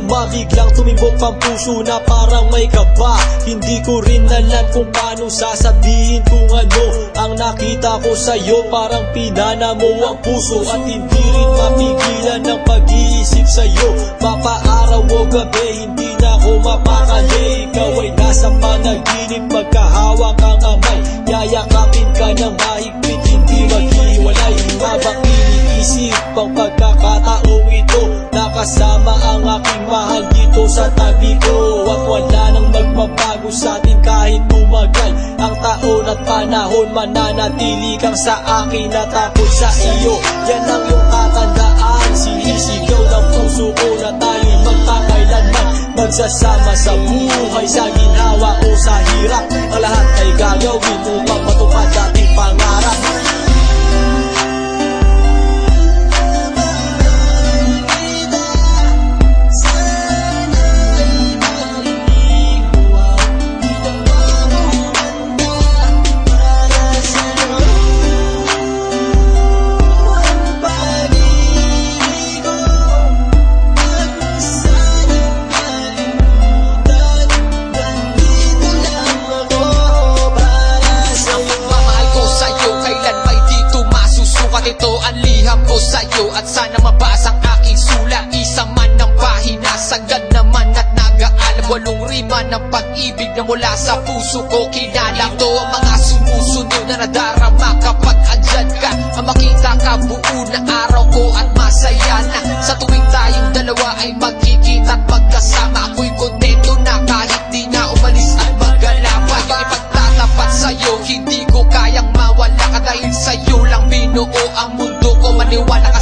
Mabiglang tumibok ang puso na parang may kaba. Hindi ko rin alam kung paano sasabihin kung ano ang nakita ko sa'yo. Parang pinana mo ang puso at hindi rin mapigilan ng pag-iisip sa'yo. Mapaaraw o gabi, hindi na ako mapakali. Ikaw ay nasa panaginip, magkahawak ang kamay. Yayakapin ka ng mahigpit, hindi maghiwalay. Habang iniisip ang pagkakataong ito, nakasama ang aking mahal dito sa tabi ko. At wala nang magbabago sa atin kahit tumagal ang taon at panahon. Mananatili kang sa akin at ako sa iyo. Yan ang iyong tatandaan. Sinisigaw ng puso ko na tayo'y magpakailanman magsasama sa buhay, sa ginhawa o sa hirap. Ang lahat ay gagawin upang matupad ating pangarap. Ito ang liham ko sa'yo at sana mabasa ang aking sulat. Isang man ng pahina, sagad naman at nag-aalam. 8 rima ng pag-ibig na mula sa puso ko kinala. Ito ang mga sumusunod na nadarama kapag andyan ka. Ang makita ka buo na araw ko at masaya na. Sa tuwing tayong dalawa ay magkikita at magkasama. Ako'y kontento na kahit di na umalis at maggalaway. Yung ipagtatapat sa'yo, hindi ko kayang mawala ka. Dahil sa'yo lang binuo ang mundo ko, maniwala ka.